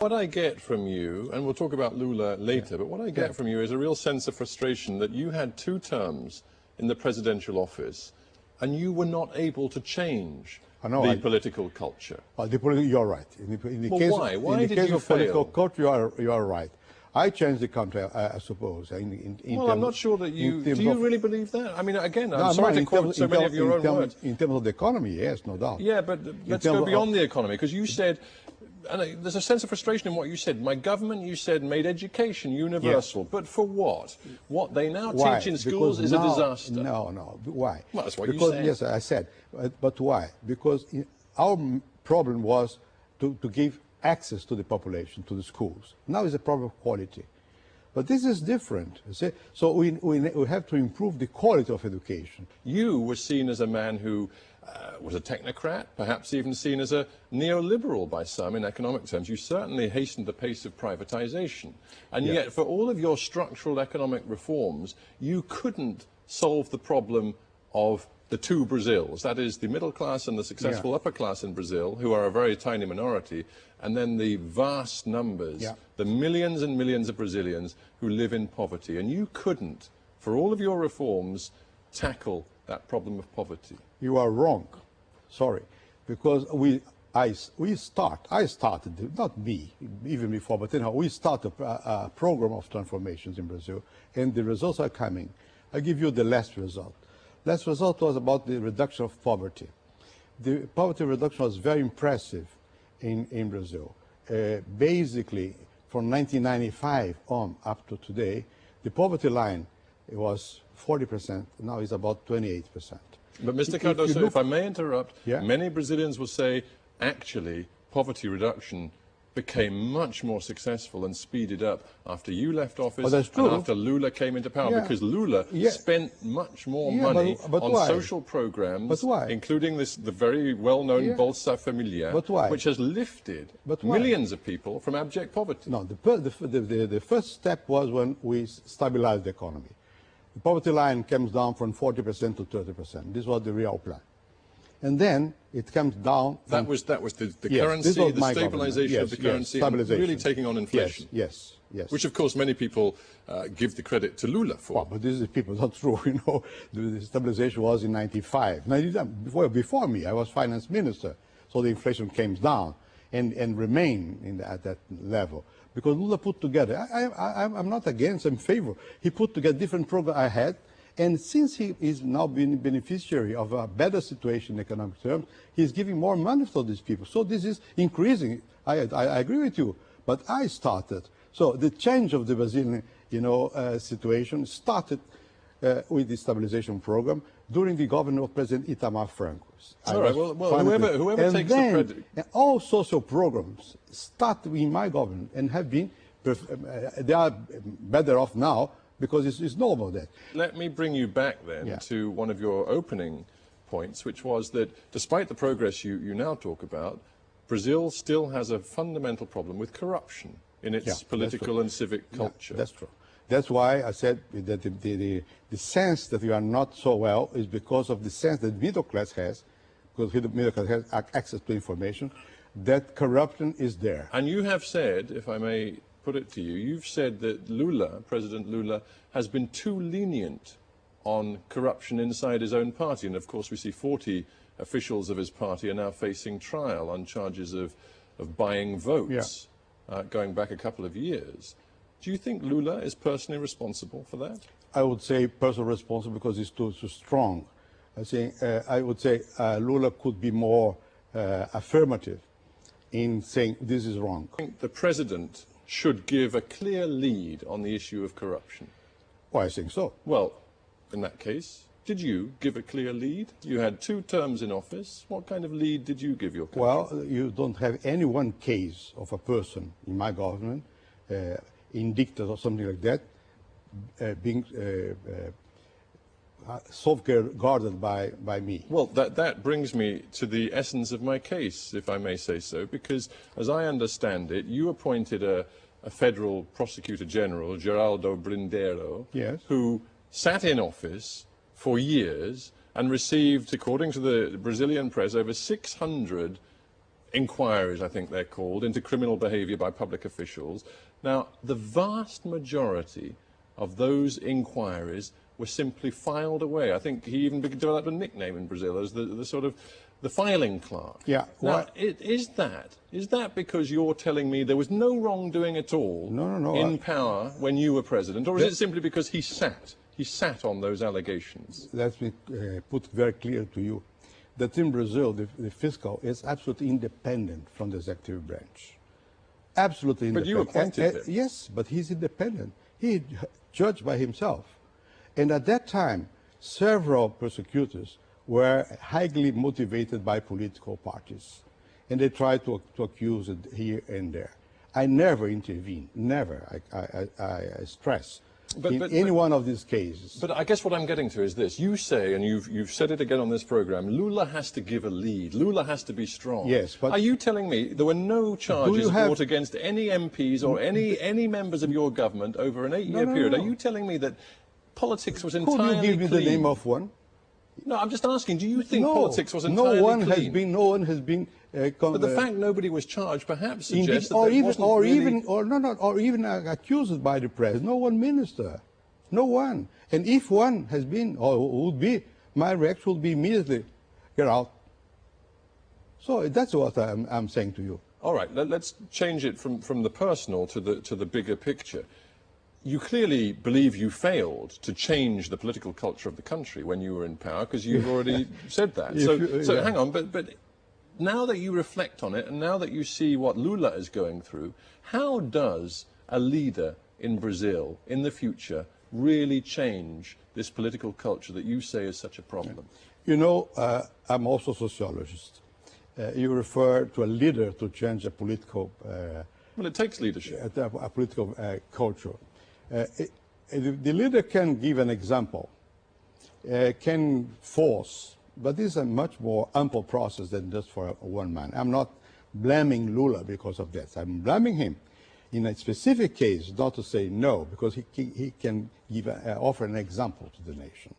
What I get from you, and we'll talk about Lula later, but what I get from you is a real sense of frustration that you had 2 terms in the presidential office and you were not able to change the political culture. You're right. In the case, why? Why did you of fail? Political culture, you are right. I changed the country, I suppose. Well, I'm not sure that you... Do you really believe that? I mean, again, I'm sorry to quote so many of your own words. In terms of the economy, yes, no doubt. Yeah, but let's go beyond the economy, because you said... And there's a sense of frustration in what you said. My government, you said, made education universal. Yes. But for what? What they now teach in schools is a disaster. No. Why? Well, that's what you said. Yes, I said. But why? Because our problem was to give access to the population, to the schools. Now it's a problem of quality. But this is different. See? So we have to improve the quality of education. You were seen as a man who was a technocrat, perhaps even seen as a neoliberal by some in economic terms. You certainly hastened the pace of privatization. And yet, for all of your structural economic reforms, you couldn't solve the problem of the 2 Brazils. That is, the middle class and the successful upper class in Brazil, who are a very tiny minority, and then the vast numbers, the millions and millions of Brazilians who live in poverty. And you couldn't, for all of your reforms, tackle that problem of poverty. You are wrong. Sorry. Because I started, not me, even before, but anyhow, we started a program of transformations in Brazil, and the results are coming. I give you the last result. Last result was about the reduction of poverty. The poverty reduction was very impressive in Brazil. Basically, from 1995 on up to today, the poverty line was 40%, now it's about 28%. But Mr. Cardoso, if I may interrupt, many Brazilians will say, actually, poverty reduction became much more successful and speeded up after you left office and after Lula came into power, because Lula spent much more money on social programs, including the very well-known Bolsa Familiar, which has lifted millions of people from abject poverty. No, the first step was when we stabilized the economy. The poverty line comes down from 40% to 30%. This was the real plan. And then it comes down. That was the currency, the stabilization of the currency, and really taking on inflation. Yes. Which, of course, many people give the credit to Lula for. Well, but this is not true. You know, the stabilization was in '95. Before me, I was finance minister, so the inflation came down and remained at that level. Because Lula put together, I'm not against, I'm in favor. He put together different programs I had, and since he is now being beneficiary of a better situation in economic terms, he's giving more money to these people. So this is increasing. I agree with you, but I started. So the change of the Brazilian, situation started with the stabilization program during the government of President Itamar Franco. All right, well whoever takes the credit. And all social programs start in my government and have been, they are better off now because it's normal that. Let me bring you back then to one of your opening points, which was that despite the progress you now talk about, Brazil still has a fundamental problem with corruption in its political and civic culture. That's true. That's why I said that the sense that we are not so well is because of the sense that the middle class has, because the middle class has access to information, that corruption is there. And you have said, if I may put it to you, you've said that Lula, President Lula, has been too lenient on corruption inside his own party. And of course we see 40 officials of his party are now facing trial on charges of buying votes, going back a couple of years. Do you think Lula is personally responsible for that? I would say personally responsible because he's too strong. I would say Lula could be more affirmative in saying this is wrong. I think the president should give a clear lead on the issue of corruption. Well, I think so. Well, in that case, did you give a clear lead? You had 2 terms in office. What kind of lead did you give your country? Well, you don't have any one case of a person in my government, indicted or something like that, being safeguarded by me. Well, that brings me to the essence of my case, if I may say so, because as I understand it, you appointed a federal prosecutor general, Geraldo Brindero, who sat in office for years and received, according to the Brazilian press, over 600 inquiries, I think they're called, into criminal behavior by public officials. Now, the vast majority of those inquiries were simply filed away. I think he even developed a nickname in Brazil as the sort of the filing clerk. Yeah. Now, is that because you're telling me there was no wrongdoing at all in power when you were president, or is it simply because he sat on those allegations? Let me put very clear to you that in Brazil, the fiscal is absolutely independent from the executive branch. Absolutely independent. But you appointed him. Yes, but he's independent. He judged by himself. And at that time, several prosecutors were highly motivated by political parties. And they tried to accuse it here and there. I never intervened, never, I stress, in any one of these cases. But I guess what I'm getting to is this. You say, and you've said it again on this program, Lula has to give a lead. Lula has to be strong. Yes, but... Are you telling me there were no charges brought against any MPs or any members of your government over an 8-year period? Are you telling me that politics was entirely clean? Could you give me the name of one? No, I'm just asking, do you think politics was entirely clean? No one has been... but the fact nobody was charged perhaps suggests that or even accused by the press. No one minister. No one. And if one has been, or would be, my reaction would be immediately, get out. So that's what I'm saying to you. All right, let's change it from the personal to the bigger picture. You clearly believe you failed to change the political culture of the country when you were in power, because you've already said that. So hang on, but now that you reflect on it, and now that you see what Lula is going through, how does a leader in Brazil in the future really change this political culture that you say is such a problem? You know, I'm also a sociologist. You refer to a leader to change a political... well, it takes leadership. A political culture. The leader can give an example, can force, but this is a much more ample process than just for one man. I'm not blaming Lula because of that. I'm blaming him in a specific case, not to say no, because he can offer an example to the nation.